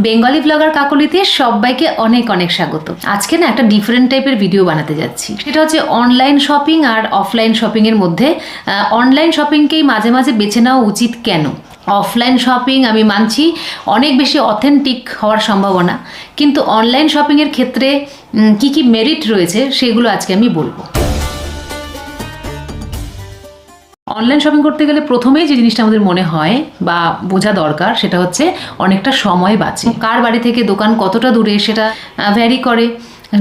Bengali blogger কাকলিতে সবাইকে অনেক অনেক স্বাগত। আজকে না একটা ডিফারেন্ট টাইপের ভিডিও বানাতে যাচ্ছি। সেটা হচ্ছে অনলাইন শপিং আর অফলাইন শপিং এর মধ্যে অনলাইন শপিংকেই মাঝে মাঝে বেছে নেওয়া উচিত কেন। অফলাইন শপিং আমি মানছি অনেক বেশি অথেন্টিক হওয়ার সম্ভাবনা, কিন্তু অনলাইন শপিংয়ের ক্ষেত্রে কি কি মেরিট রয়েছে সেগুলো আজকে আমি বলবো। অনলাইন শপিং করতে গেলে প্রথমেই যে জিনিসটা আমাদের মনে হয় বা বোঝা দরকার সেটা হচ্ছে অনেকটা সময় বাঁচে। কার বাড়ি থেকে দোকান কতটা দূরে সেটা ভ্যারি করে।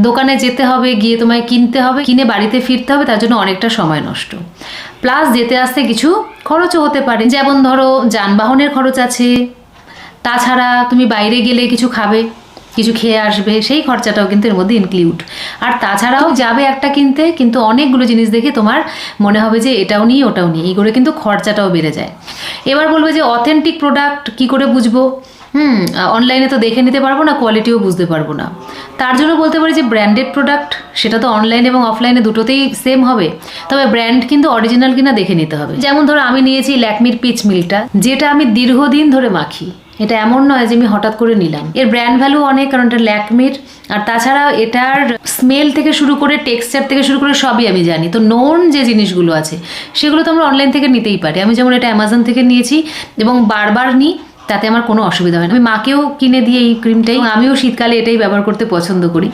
দোকানে যেতে হবে, গিয়ে তোমায় কিনতে হবে, কিনে বাড়িতে ফিরতে হবে, তার জন্য অনেকটা সময় নষ্ট। প্লাস যেতে আসতে কিছু খরচও হতে পারে, যেমন ধরো যানবাহনের খরচ আছে, তাছাড়া তুমি বাইরে গেলে কিছু খাবে, কিছু খেয়ে আসবে, সেই খরচাটাও কিন্তু এর মধ্যে ইনক্লুড। আর তাছাড়াও যাবে একটা কিনতে, কিন্তু অনেকগুলো জিনিস দেখে তোমার মনে হবে যে এটাও নিই ওটাও নিই, এই করে কিন্তু খরচাটাও বেড়ে যায়। এবার বলবে যে অথেন্টিক প্রোডাক্ট কি করে বুঝবো? অনলাইনে তো দেখে নিতে পারবো না, কোয়ালিটিও বুঝতে পারবো না। তার জন্য বলতে পারি যে ব্র্যান্ডেড প্রোডাক্ট সেটা তো অনলাইন এবং অফলাইনে দুটোতেই সেম হবে, তবে ব্র্যান্ড কিন্তু অরিজিনাল কিনা দেখে নিতে হবে। যেমন ধরো আমি নিয়েছি ল্যাকমির পিচ মিল্কটা, যেটা আমি দীর্ঘদিন ধরে মাখি। এটা এমন নয় যে আমি হঠাৎ করে নিলাম। এর ব্র্যান্ড ভ্যালু অনেক, কারণ এটা ল্যাকমির। আর তাছাড়া এটার স্মেল থেকে শুরু করে টেক্সচার থেকে শুরু করে সবই আমি জানি। তো নোন যে জিনিসগুলো আছে সেগুলো তো আমরা অনলাইন থেকে নিতেই পারি। আমি যেমন এটা অ্যামাজন থেকে নিয়েছি এবং বারবার নিই, তাতে আমার কোনো অসুবিধা হয় না। আমি মাকেও কিনে দিই এই ক্রিমটাই, আমিও শীতকালে এটাই ব্যবহার করতে পছন্দ করি।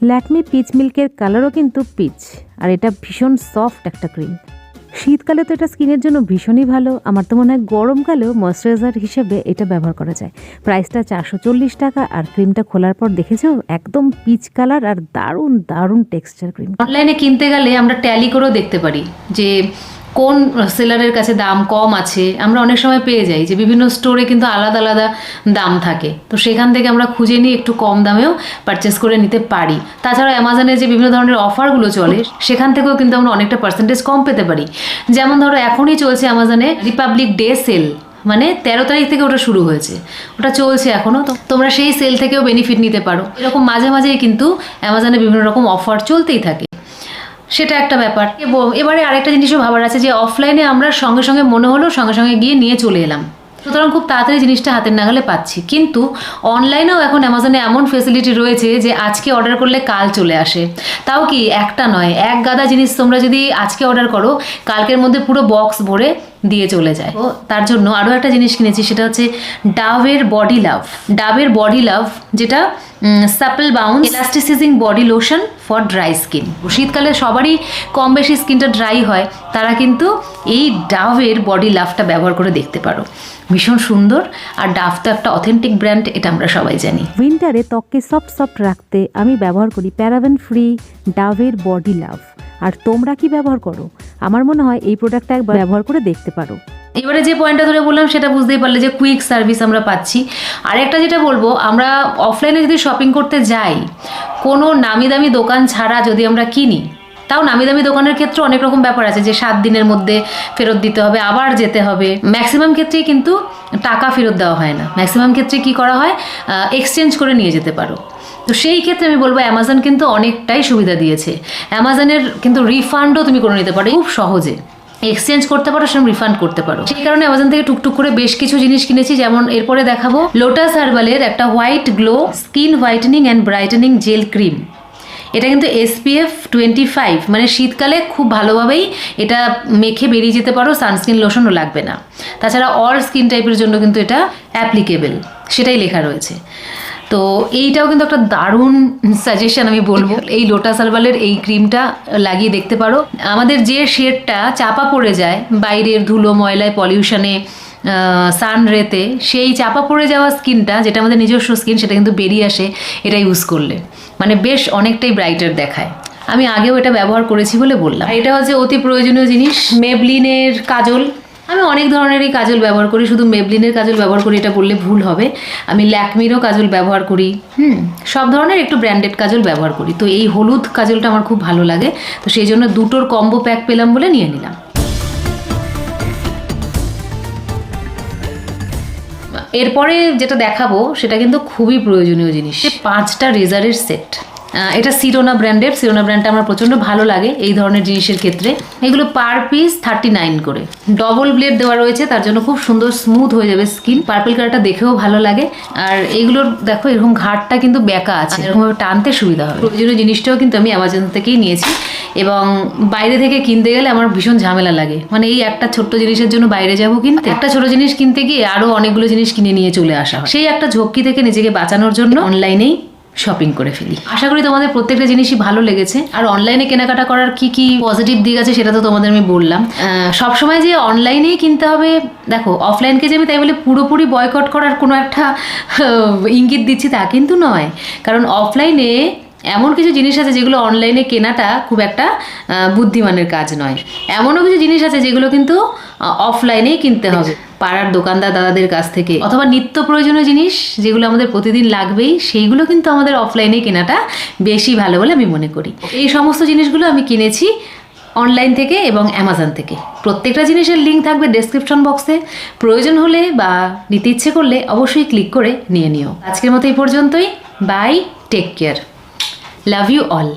ল্যাকমি পিচ মিল্কের কালারও কিন্তু পিচ, আর এটা ভীষণ সফট একটা ক্রিম। শীতকালে তো এটা স্কিনের জন্য ভীষণই ভালো। আমার তো মনে হয় গরমকালেও ময়শ্চারাইজার হিসেবে এটা ব্যবহার করা যায়। প্রাইসটা 440 টাকা, আর ক্রিমটা খোলার পর দেখেছো একদম পিচ কালার আর দারুণ দারুণ টেক্সচার ক্রিম। অনলাইনে কিনতে গেলে আমরা ট্যালি করেও দেখতে পারি যে কোন সেলারের কাছে দাম কম আছে। আমরা অনেক সময় পেয়ে যাই যে বিভিন্ন স্টোরে কিন্তু আলাদা আলাদা দাম থাকে, তো সেখান থেকে আমরা খুঁজে নিয়ে একটু কম দামেও পারচেস করে নিতে পারি। তাছাড়া অ্যামাজনে যে বিভিন্ন ধরনের অফারগুলো চলে সেখান থেকেও কিন্তু আমরা অনেকটা পার্সেন্টেজ কম পেতে পারি। যেমন ধরো এখনই চলছে অ্যামাজনে রিপাবলিক ডে সেল, মানে 13 তারিখ থেকে ওটা শুরু হয়েছে, ওটা চলছে এখনও। তো তোমরা সেই সেল থেকেও বেনিফিট নিতে পারো। এরকম মাঝে মাঝেই কিন্তু অ্যামাজনে বিভিন্ন রকম অফার চলতেই থাকে, সেটা একটা ব্যাপার। এবারে আরেকটা জিনিসও ভাবার আছে যে অফলাইনে আমরা সঙ্গে সঙ্গে মনে হলো সঙ্গে সঙ্গে গিয়ে নিয়ে চলে এলাম, সুতরাং খুব তাড়াতাড়ি জিনিসটা হাতের নাগালে পাচ্ছি। কিন্তু অনলাইনেও এখন অ্যামাজনে এমন ফেসিলিটি রয়েছে যে আজকে অর্ডার করলে কাল চলে আসে। তাও কি একটা নয়, এক গাদা জিনিস তোমরা যদি আজকে অর্ডার করো, কালকের মধ্যে পুরো বক্স ভরে দিয়ে চলে যায়। তো তার জন্য আরও একটা জিনিস কিনেছি, সেটা হচ্ছে ডাভের বডি লাভ। ডাভের বডি লাভ, যেটা supple bounce elasticising body lotion for dry skin. শীতকালে সবারই কম বেশি স্কিনটা ড্রাই হয়, তারা কিন্তু এই ডাভের বডি লাভটা ব্যবহার করে দেখতে পারো। ভীষণ সুন্দর, আর ডাভ তো একটা অথেন্টিক ব্র্যান্ড, এটা আমরা সবাই জানি। উইন্টারে ত্বককে সফট সফট রাখতে আমি ব্যবহার করি প্যারাবেন ফ্রি ডাভের বডি লাভ। আর তোমরা কি ব্যবহার করো? আমার মনে হয় এই প্রোডাক্টটা একবার ব্যবহার করে দেখতে পারো। এবারে যে পয়েন্টটা ধরে বললাম সেটা বুঝতেই পারলে যে কুইক সার্ভিস আমরা পাচ্ছি। আর একটা যেটা বলবো, আমরা অফলাইনে যদি শপিং করতে যাই, কোনো নামি দামি দোকান ছাড়া যদি আমরা কিনি, তাও নামি দামি দোকানের ক্ষেত্রে অনেক রকম ব্যাপার আছে যে 7 দিনের মধ্যে ফেরত দিতে হবে, আবার যেতে হবে। ম্যাক্সিমাম ক্ষেত্রেই কিন্তু টাকা ফেরত দেওয়া হয় না। ম্যাক্সিমাম ক্ষেত্রে কি করা হয়, এক্সচেঞ্জ করে নিয়ে যেতে পারো। তো সেই ক্ষেত্রে আমি বলবো অ্যামাজন কিন্তু অনেকটাই সুবিধা দিয়েছে। অ্যামাজনের কিন্তু রিফান্ডও তুমি করে নিতে পারো খুব সহজে, এক্সচেঞ্জ করতে পারো, সেরকম রিফান্ড করতে পারো। সেই কারণে অ্যামাজন থেকে টুকটুক করে বেশ কিছু জিনিস কিনেছি। যেমন এরপরে দেখাবো লোটাস হার্বালের একটা white glow skin whitening and brightening jail cream. এটা কিন্তু SPF 25, মানে শীতকালে খুব ভালোভাবেই এটা মেখে বেরিয়ে যেতে পারো, সানস্ক্রিন লোশনও লাগবে না। তাছাড়া অল স্কিন টাইপের জন্য কিন্তু এটা অ্যাপ্লিকেবল, সেটাই লেখা রয়েছে। তো এইটাও কিন্তু একটা দারুণ সাজেশন আমি বলবো। এই লোটাস হার্বালের এই ক্রিমটা লাগিয়ে দেখতে পারো। আমাদের যে শেডটা চাপা পড়ে যায় বাইরের ধুলো ময়লায় পলিউশনে সান রেতে, সেই চাপা পড়ে যাওয়া স্কিনটা, যেটা আমাদের নিজস্ব স্কিন, সেটা কিন্তু বেরিয়ে আসে এটা ইউজ করলে, মানে বেশ অনেকটাই ব্রাইটার দেখায়। আমি আগেও এটা ব্যবহার করেছি বলে বললাম। এটা হচ্ছে অতি প্রয়োজনীয় জিনিস, মেবলিনের কাজল। আমি অনেক ধরনেরই কাজল ব্যবহার করি, শুধু মেবলিনের কাজল ব্যবহার করি এটা বললে ভুল হবে। আমি ল্যাকমিরও কাজল ব্যবহার করি, সব ধরনের একটু ব্র্যান্ডেড কাজল ব্যবহার করি। তো এই হলুদ কাজলটা আমার খুব ভালো লাগে, তো সেই জন্য দুটোর কম্বো প্যাক পেলাম বলে নিয়ে নিলাম। এরপরে যেটা দেখাবো সেটা কিন্তু খুবই প্রয়োজনীয় জিনিস, 5টা রেজারের সেট। এটা সিরোনা ব্র্যান্ডটা আমার প্রচণ্ড ভালো লাগে এই ধরনের জিনিসের ক্ষেত্রে। এগুলো পার পিস 39 করে, ডবল ব্লেড দেওয়া রয়েছে, তার জন্য খুব সুন্দর স্মুথ হয়ে যাবে স্কিন। পার্পল কালারটা দেখেও ভালো লাগে। আর এইগুলোর দেখো এরকম ঘাটটা কিন্তু বেঁকা আছে, এরকমভাবে টানতে সুবিধা হবে। প্রয়োজনীয় জিনিসটাও কিন্তু আমি অ্যামাজন থেকেই নিয়েছি, এবং বাইরে থেকে কিনতে গেলে আমার ভীষণ ঝামেলা লাগে। মানে এই একটা ছোট্ট জিনিসের জন্য বাইরে যাবো কিনতে, একটা ছোট জিনিস কিনতে গিয়ে আরো অনেকগুলো জিনিস কিনে নিয়ে চলে আসা হয়। সেই একটা ঝক্কি থেকে নিজেকে বাঁচানোর জন্য অনলাইনেই শপিং করে ফেলি। আশা করি তোমাদের প্রত্যেকটা জিনিসই ভালো লেগেছে। আর অনলাইনে কেনাকাটা করার কি কি পজিটিভ দিক আছে সেটা তো তোমাদের আমি বললাম। সবসময় যে অনলাইনেই কিনতে হবে, দেখো অফলাইনকে যে আমি তাই বলে পুরোপুরি বয়কট করার কোনো একটা ইঙ্গিত দিচ্ছি তা কিন্তু নয়। কারণ অফলাইনে এমন কিছু জিনিস আছে যেগুলো অনলাইনে কেনাটা খুব একটা বুদ্ধিমানের কাজ নয়। এমনও কিছু জিনিস আছে যেগুলো কিন্তু অফলাইনেই কিনতে হবে, পাড়ার দোকানদার দাদাদের কাছ থেকে। অথবা নিত্য প্রয়োজনীয় জিনিস যেগুলো আমাদের প্রতিদিন লাগবেই, সেইগুলো কিন্তু আমাদের অফলাইনে কেনাটা বেশি ভালো বলে আমি মনে করি। এই সমস্ত জিনিসগুলো আমি কিনেছি অনলাইন থেকে এবং অ্যামাজন থেকে। প্রত্যেকটা জিনিসের লিঙ্ক থাকবে ডেসক্রিপশন বক্সে। প্রয়োজন হলে বা নিতে ইচ্ছে করলে অবশ্যই ক্লিক করে নিয়ে নিও। আজকের মতো এই পর্যন্তই। Bye, take care, love you all.